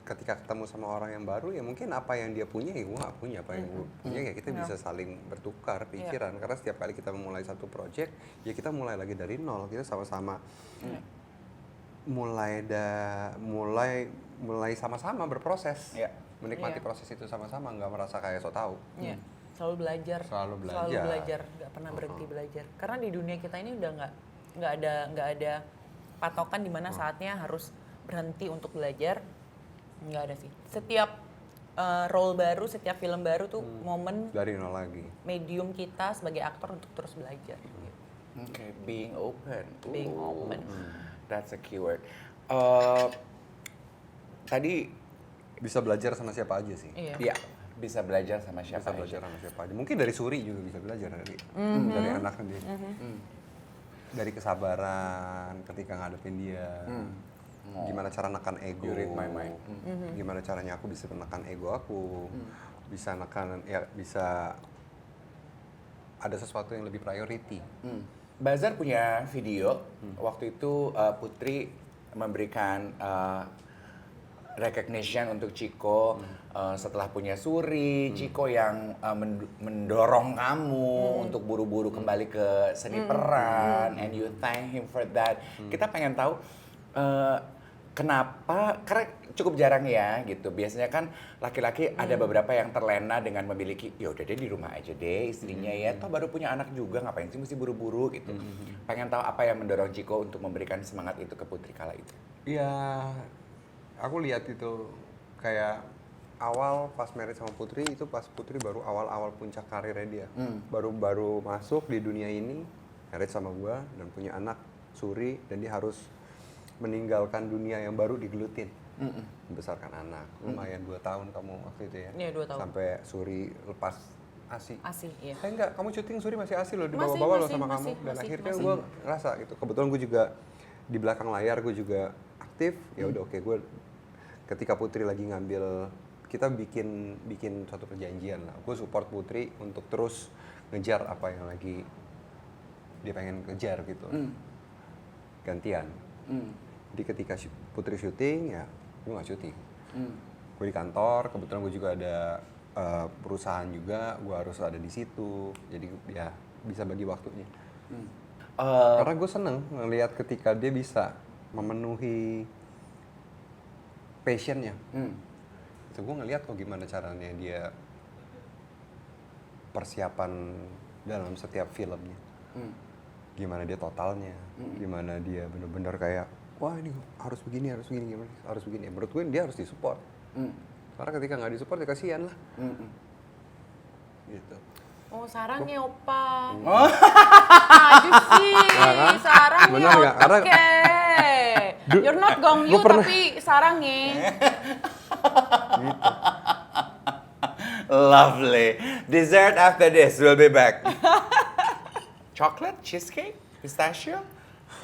Ketika ketemu sama orang yang baru ya mungkin apa yang dia punya ya gue nggak punya, apa yang gue punya ya kita bisa saling bertukar pikiran. Karena setiap kali kita memulai satu project ya kita mulai lagi dari nol, kita sama-sama mulai sama-sama berproses, menikmati proses itu sama-sama, nggak merasa kayak so tahu. Iya. Selalu belajar. Selalu belajar. nggak pernah berhenti belajar. Karena di dunia kita ini udah nggak ada patokan di mana saatnya harus berhenti untuk belajar. Nggak ada sih. Setiap role baru, setiap film baru tuh momen Dari nol lagi. medium kita sebagai aktor untuk terus belajar. Oke, being open. Being open. That's a keyword. Tadi Bisa belajar sama siapa aja sih. Iya. ya bisa belajar sama Bisa siapa belajar aja. sama siapa aja. Mungkin dari Suri juga bisa belajar dari anak dia. Dari kesabaran ketika ngadepin dia. Gimana cara nekan ego. You read my mind. Gimana caranya aku bisa menekan ego aku. Bisa nekan ya bisa ada sesuatu yang lebih priority. Bazar punya video waktu itu Putri memberikan recognition untuk Ciko setelah punya Suri, Ciko yang mendorong kamu untuk buru-buru kembali ke seni peran, and you thank him for that. Kita pengen tahu kenapa, karena cukup jarang ya gitu. Biasanya kan laki-laki ada beberapa yang terlena dengan memiliki, ya udah deh di rumah aja deh istrinya ya, toh baru punya anak juga ngapain sih mesti buru-buru gitu. Pengen tahu apa yang mendorong Ciko untuk memberikan semangat itu ke Putri kala itu. Iya, aku lihat itu kayak awal pas married sama Putri itu pas Putri baru awal-awal puncak karirnya dia. Baru masuk di dunia ini, married sama gua dan punya anak Suri dan dia harus meninggalkan dunia yang baru digelutin. Membesarkan anak. Lumayan 2 tahun kamu waktu itu ya. Iya, 2 tahun. Sampai Suri lepas ASI. Asih, iya. Enggak, kamu syuting Suri masih ASI loh, Masih, dibawa-bawa loh masih, sama masih, kamu. Dan masih, akhirnya masih. gue ngerasa gitu. Kebetulan gue juga di belakang layar gue juga aktif. Ya udah oke, gue ketika Putri lagi ngambil, kita bikin suatu perjanjian lah. Gue support Putri untuk terus ngejar apa yang lagi dia pengen kejar gitu. Gantian. Jadi ketika Putri syuting ya gue nggak syuting. Gue di kantor, kebetulan gue juga ada perusahaan juga, gue harus ada di situ. Jadi ya bisa bagi waktunya. Karena gue seneng ngelihat ketika dia bisa memenuhi passionnya. Itu gue ngelihat kok gimana caranya dia persiapan dalam setiap filmnya. Gimana dia totalnya, gimana dia bener-bener kayak wah ini harus begini, harus begini, harus begini. Menurut gue dia harus disupport. Karena ketika nggak disupport ya kasihan lah. Gitu. Oh, sarangnya opa. Aduh sih, sarangnya Benar nggak? Karena- oke. You're not gong you, tapi sarangnya. Lovely. Dessert after this, we'll be back. Chocolate, cheesecake, pistachio,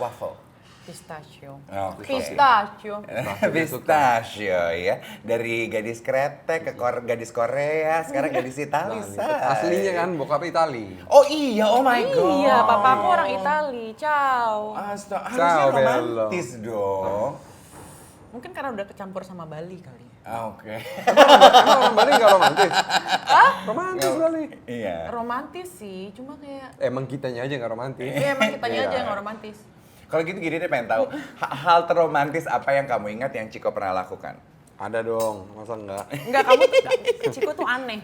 waffle. Pistachio. Oke. Pistachio. Pistachio ya. Dari gadis kretek ke gadis Korea, sekarang gadis Itali. say. Aslinya kan bokap Itali. Oh iya, oh my god. Iya, papaku orang Itali. Ciao. Astaga, Ciao, harusnya bello. romantis dong. Mungkin karena udah kecampur sama Bali kali. Oke. Emang orang Bali nggak romantis? Romantis Bali. Iya. Romantis sih, cuma kayak Emang kitanya aja nggak romantis. emang kitanya Iya. aja yang nggak romantis. Kalau gitu gini deh pengen tahu hal terromantis apa yang kamu ingat yang Ciko pernah lakukan? Ada dong, masa enggak? Enggak, kamu tuh, Ciko tuh aneh.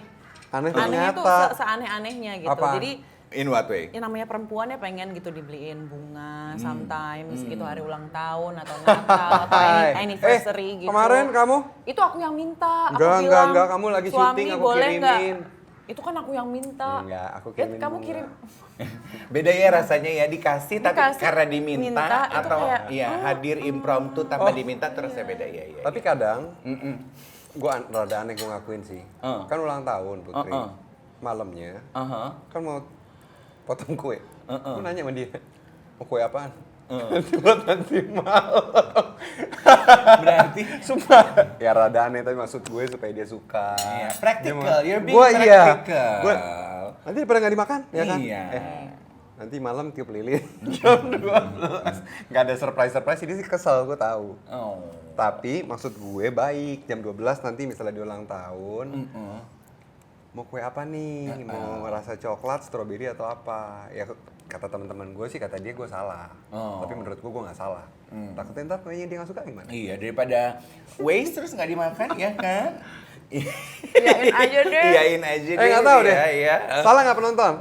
Aneh Anehnya tuh ternyata. seaneh-anehnya gitu. Apa? Jadi In what way? ya namanya perempuan ya pengen gitu dibeliin bunga sometimes gitu hari ulang tahun atau Natal atau anniversary gitu. Kemarin kamu? Itu aku yang minta. Aku Enggak, bilang, enggak, kamu lagi suami syuting, aku boleh nggak?" kirimin. Itu kan aku yang minta. Enggak, aku Ya, kirimin kamu bunga. kirim. Beda ya rasanya ya dikasih tapi Dikasih, karena diminta minta, itu atau kayak, ya hadir impromptu tanpa diminta terus ya beda ya. Tapi kadang, gue rada aneh gue ngakuin sih. Kan ulang tahun Putri. Malamnya, kan mau potong kue. Gue nanya sama dia, mau kue apaan? Buat nanti malam. Berarti Sumpah. Ya rada aneh tapi maksud gue supaya dia suka. iya, practical, you're being Gua iya. practical. Gua, nanti pada nggak dimakan, ya kan? Iya. Nanti malam tiup lilin jam 12. Nggak ada surprise-surprise, ini sih kesel, gue tahu. Oh. Tapi maksud gue baik, jam 12 nanti misalnya dia ulang tahun. Mau kue apa nih? Mau rasa coklat, stroberi atau apa? Ya kata teman-teman gue sih, kata dia gue salah. Tapi menurut gue nggak salah. Takutnya ntar kuenya dia nggak suka gimana? Iya, daripada waste terus nggak dimakan ya kan? Iyain aja deh. Iyain aja deh. Nggak tahu deh. Iya. Salah nggak penonton?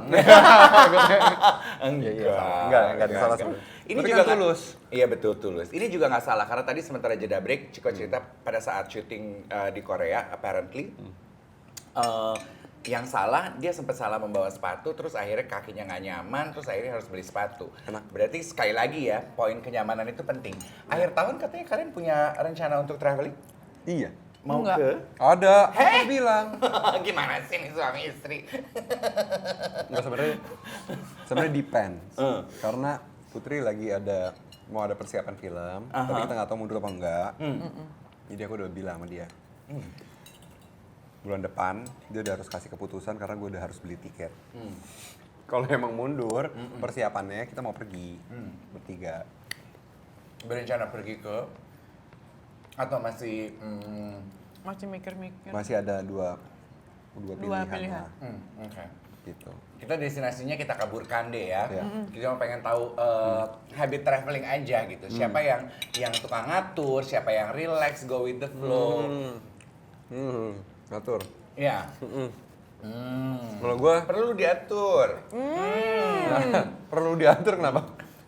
Enggak ada salah sebenarnya. Ini Tapi juga kan tulus. Iya betul tulus. Ini juga nggak salah karena tadi sementara jeda break, Ciko cerita pada saat syuting di Korea, apparently yang salah dia sempat salah membawa sepatu, terus akhirnya kakinya nggak nyaman, terus akhirnya harus beli sepatu. Berarti sekali lagi ya, poin kenyamanan itu penting. Akhir tahun katanya kalian punya rencana untuk traveling? Iya. Mau Enggak. ke? Ada. Aku bilang. Gimana sih nih suami istri? Enggak sebenarnya depends. Karena Putri lagi mau ada persiapan film, tapi kita nggak tahu mundur apa enggak. Jadi aku udah bilang sama dia. Bulan depan dia udah harus kasih keputusan karena gue udah harus beli tiket. Kalau emang mundur, persiapannya kita mau pergi bertiga. Berencana pergi ke? Atau masih Masih mikir-mikir. Masih ada dua pilihan. pilihan. lah, Oke. gitu. Kita destinasinya kita kaburkan deh ya. Iya. Kita mau pengen tahu habit traveling aja gitu. Siapa yang tukang ngatur, siapa yang relax, go with the flow. Ngatur. Ya. Kalau gue Perlu diatur. perlu diatur kenapa?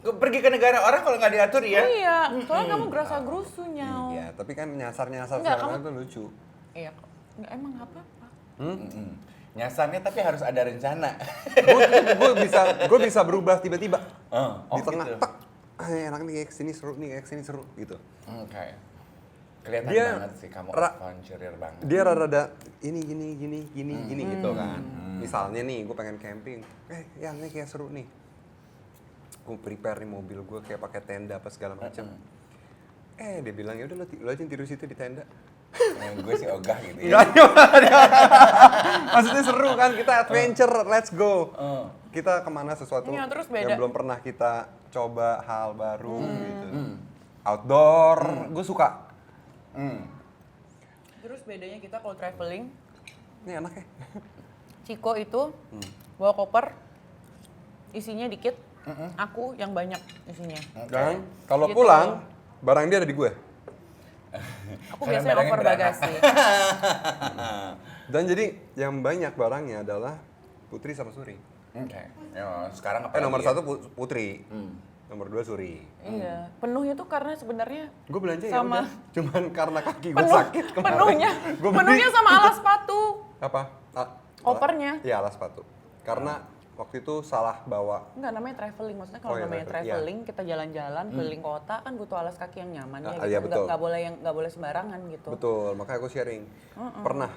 Pergi ke negara orang kalau nggak diatur ya. Iya, soalnya kamu gerasa gerusu nyau. Iya, tapi kan nyasar-nyasar Enggak, sekarang kamu- tuh lucu. Iya, enggak emang nggak apa-apa. Nyasarnya tapi harus ada rencana. Gue bisa berubah tiba-tiba. Oh, Di tengah, gitu. tak. Enak nih kayak kesini seru nih, kayak kesini seru gitu. Oke. Kelihatan Dia banget sih kamu ra- adventurer banget. Dia rada ini gini gitu kan. Misalnya nih gue pengen camping, yang ini kayak seru nih. Gue prepare nih mobil gue kayak pakai tenda apa segala macam. Dia bilang ya udah lo aja tidur situ di tenda. Gue sih ogah gitu ya. Maksudnya seru kan, kita adventure, let's go. Kita kemana sesuatu Iya, terus beda. yang belum pernah kita coba hal baru gitu. Outdoor, gue suka. Terus bedanya kita kalau traveling, Ini enak ya. Ciko itu bawa koper, isinya dikit, aku yang banyak isinya. Dan kalau Gitu. pulang, barang dia ada di gue. Aku Karena biasanya barangnya over beranak. bagasi. Dan jadi yang banyak barangnya adalah Putri sama Suri. Oke. Ya, sekarang apa? Nomor lagi ya? 1 Putri, nomor 2 Suri. Iya, penuhnya tuh karena sebenarnya Gue belanja ya Sama. udah, cuman karena kaki gue penuh, sakit kemarin. penuhnya, Gua beli- penuhnya sama alas sepatu. Apa? Kopernya. Iya, alas sepatu. Karena waktu itu salah bawa. Enggak, namanya traveling. Maksudnya kalau Oh, iya, namanya traveling, traveling, kita jalan-jalan keliling kota kan butuh alas kaki yang nyaman ya. Iya, Gitu. betul. Nggak boleh sembarangan gitu. Betul, makanya aku sharing. Pernah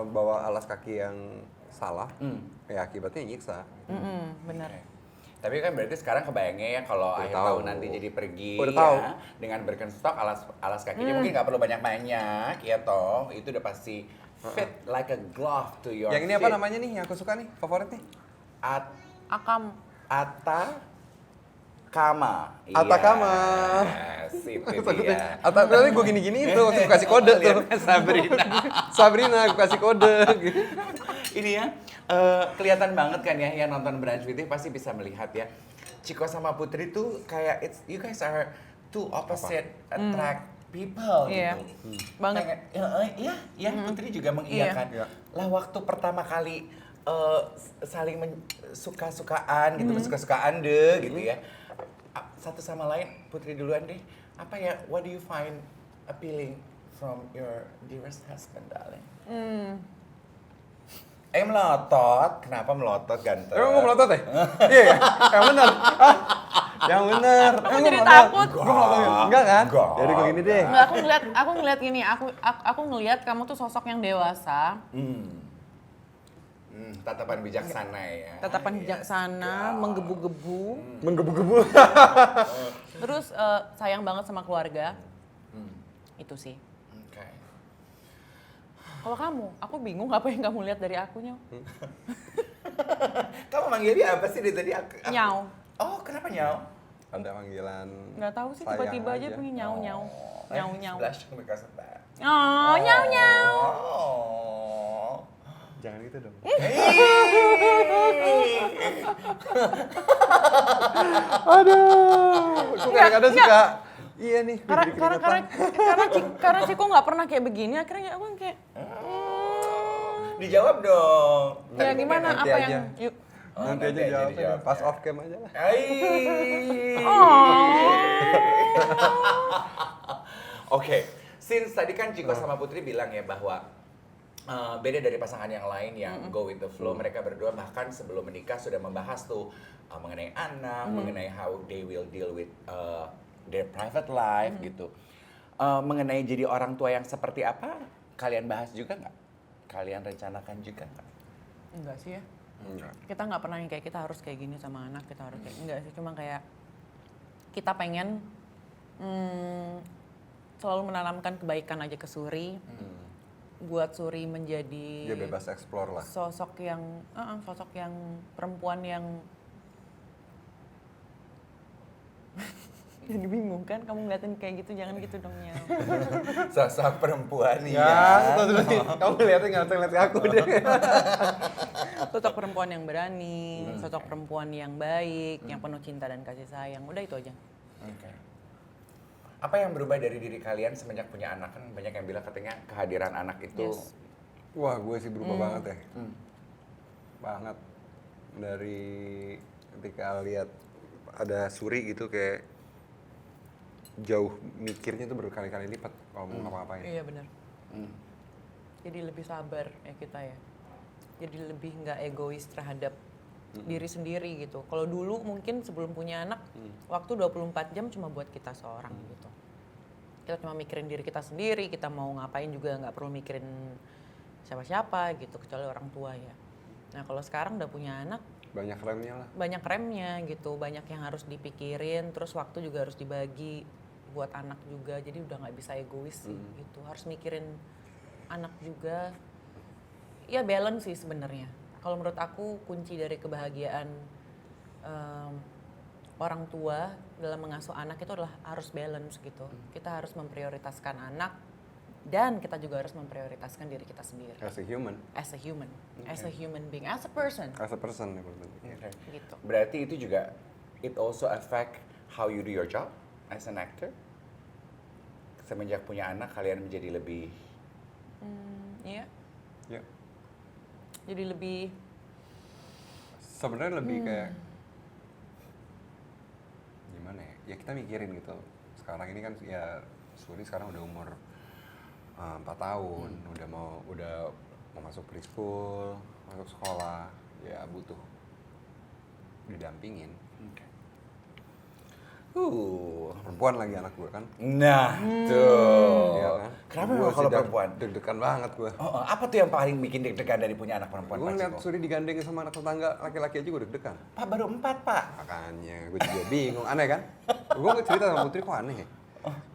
bawa alas kaki yang salah, ya akibatnya nyiksa. Benar. Tapi kan berarti sekarang kebayangnya ya kalau Udah akhir tahu. tahun nanti jadi pergi Udah ya, tahu. dengan Birkenstock alas kakinya mungkin nggak perlu banyak-banyak ya toh itu udah pasti fit like a glove to your Yang ini apa feet. namanya nih? Yang aku suka nih, favorit nih. Akam. Atakama. Atakama. Yes, itu dia. Atau berarti gue gini-gini itu, waktu gue kasih kode tuh. Sabrina. Sabrina, gue kasih kode. Gitu. Ini ya, kelihatan banget kan ya yang nonton Brunch with Dave pasti bisa melihat ya. Ciko sama Putri tuh kayak you guys are two opposite people Iya. gitu. Banget. Iya, Putri juga mengiyakan. Iya. Lah waktu pertama kali saling suka-sukaan gitu, suka-sukaan deh gitu ya. Satu sama lain, Putri duluan deh. Apa ya, what do you find appealing from your dearest husband, darling? Melotot. Kenapa melotot, ganteng? Emang gue melotot ya? Iya ya? Yang bener. Yang bener. Aku jadi takut. Gue melotot ya? Enggak kan? Enggak. Jadi kayak gini deh. Nggak, aku ngeliat gini, aku ngeliat kamu tuh sosok yang dewasa, Tatapan bijaksana ya. tatapan bijaksana, menggebu-gebu, Menggebu-gebu. terus sayang banget sama keluarga. Itu sih. Oke. Kalau kamu, aku bingung apa yang kamu lihat dari akunya. Kamu manggil dia apa sih dari tadi? Nyau. Oh, kenapa nyau? Ada panggilan. Nggak tahu sih, sayang tiba-tiba aja punya nyau-nyau. Nyau-nyau. Blushing because of that. Oh, nyau-nyau. Oh. Jangan gitu dong. Aduh. Gue kadang-kadang suka. Iya nih. Karena Ciko nggak pernah kayak begini, akhirnya aku kayak Dijawab dong. ya gimana nanti apa aja. yang yuk. Nanti aja jawabnya. Pas off cam aja lah. Oke, since tadi kan Ciko sama Putri bilang ya bahwa beda dari pasangan yang lain yang go with the flow. Mereka berdua bahkan sebelum menikah sudah membahas tuh mengenai anak, mengenai how they will deal with their private life gitu. Mengenai jadi orang tua yang seperti apa, kalian bahas juga nggak? Kalian rencanakan juga nggak? Enggak sih ya. Enggak. Kita nggak pernah yang kayak kita harus kayak gini sama anak, kita harus kayak enggak sih, cuma kayak kita pengen selalu menanamkan kebaikan aja ke Suri, buat Suri menjadi Dia bebas explore lah. sosok yang perempuan yang jadi bingung kan, kamu ngeliatin kayak gitu, jangan gitu dong Nyau. Sosok perempuan Ya, terus kamu lihatnya nggak ngeliat ke aku deh. Sosok perempuan yang berani, sosok perempuan yang baik, yang penuh cinta dan kasih sayang, udah itu aja. Oke. Apa yang berubah dari diri kalian semenjak punya anak? Kan banyak yang bilang katanya kehadiran anak itu Yes. Wah, gue sih berubah banget ya. Banget. Dari ketika lihat ada Suri gitu kayak jauh mikirnya tuh berkali-kali lipat kalau mau ngapa-ngapain. Iya benar. Jadi lebih sabar ya kita ya. Jadi lebih nggak egois terhadap diri sendiri gitu. Kalau dulu mungkin sebelum punya anak, waktu 24 jam cuma buat kita seorang gitu. Kita cuma mikirin diri kita sendiri, kita mau ngapain juga nggak perlu mikirin siapa-siapa gitu, kecuali orang tua ya. Nah kalau sekarang udah punya anak, Banyak remnya lah. banyak remnya gitu, banyak yang harus dipikirin, terus waktu juga harus dibagi buat anak juga, jadi udah nggak bisa egois sih gitu, harus mikirin anak juga. Ya balance sih sebenarnya. Kalau menurut aku kunci dari kebahagiaan orang tua dalam mengasuh anak itu adalah harus balance gitu. Kita harus memprioritaskan anak dan kita juga harus memprioritaskan diri kita sendiri. As a human. As a human, as a human being, as a person. As a person ya bener. Oke. Gitu. Berarti itu juga it also affect how you do your job as an actor. Semenjak punya anak kalian menjadi lebih Iya, Ya. jadi lebih Sebenarnya lebih kayak gimana ya? Ya kita mikirin gitu. Sekarang ini kan ya Suri sekarang udah umur 4 tahun, udah mau masuk preschool, masuk sekolah, ya butuh didampingin. Perempuan lagi anak gue kan. Nah, tuh. Iya kan? Kenapa Gua emang kalau sih perempuan? Deg-degan banget gue. Apa tuh yang paling bikin deg-degan dari punya anak perempuan, Gue Pak ngeliat Ciko? Suri digandeng sama anak tetangga laki-laki aja gue deg-degan. Pak baru 4, Pak. Makanya gue juga bingung, aneh kan? Gue cerita sama Putri kok aneh ya?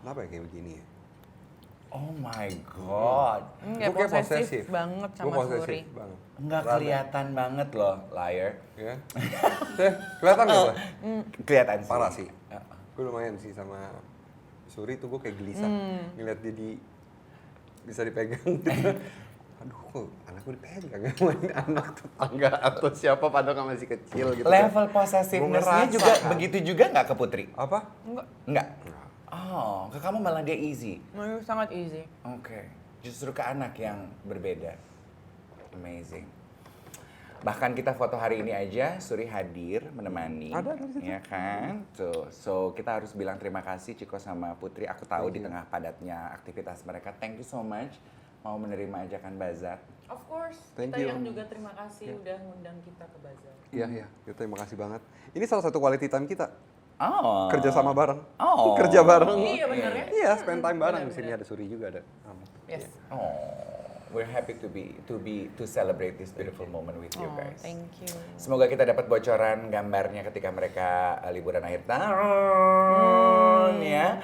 Kenapa ya kayak begini ya? Oh my god. nggak Gua kayak posesif banget Gue sama posesif Suri. banget. Nggak kelihatan banget loh, liar. Ya. Kelihatan gak gue? Kelihatan sih. Parah sih. Gue lumayan sih sama Suri tuh gue kayak gelisah. Ngeliat dia bisa dipegang gitu. Aduh kok anak gue dipegang ya sama anak tetangga atau siapa padahal masih kecil gitu. Level Gua possessiveness-nya ngerasa juga kan. begitu juga nggak ke Putri? Apa? Enggak. Nggak. Oh, ke kamu malah dia easy. Sangat easy. Oke, justru ke anak yang berbeda. Amazing. Bahkan kita foto hari ini aja, Suri hadir menemani. Ada di situ. Ya kan? Tuh, so kita harus bilang terima kasih Ciko sama Putri. Aku tahu di tengah padatnya aktivitas mereka. Thank you so much mau menerima ajakan bazar. Of course. Thank kita you. yang juga terima kasih udah ngundang kita ke bazar. Iya, kita terima kasih banget. Ini salah satu quality time kita. Oh. Kerja sama bareng. Oh. Kerja bareng. Iya bener ya. Iya, spend time bareng. Di Benar, sini benar. ada Suri juga ada. kamu. Yes. Oh, we're happy to celebrate this beautiful moment with you Oh, guys. thank you. Semoga kita dapat bocoran gambarnya ketika mereka liburan akhir tahun ya.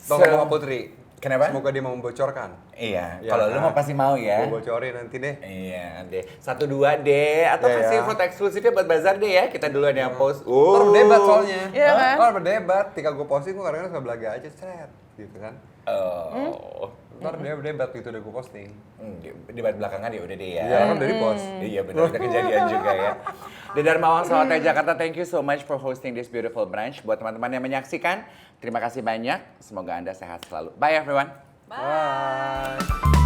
Tolong sama Putri. Kenapa? Semoga dia mau membocorkan. Iya, Ya kalau lu kan? mau pasti mau ya. Gue bocorin nanti deh. Iya deh, 1-2 deh, atau Iya, kasih ya. foto eksklusifnya buat bazar deh ya, kita duluan yang post. Ntar berdebat soalnya. Iya kan? Ntar berdebat. Ketika gue posting, gue kadang-kadang suka belaga aja, seret. Gitu kan. Oh, Ntar dia berdebat gitu udah gue posting. debat belakangan ya udah deh ya. Iya, kan udah di post. Iya benar, udah kejadian juga ya. Dedar Mawangsa Hotel Jakarta, thank you so much for hosting this beautiful brunch. Buat teman-teman yang menyaksikan, terima kasih banyak. Semoga Anda sehat selalu. Bye everyone. Bye. Bye.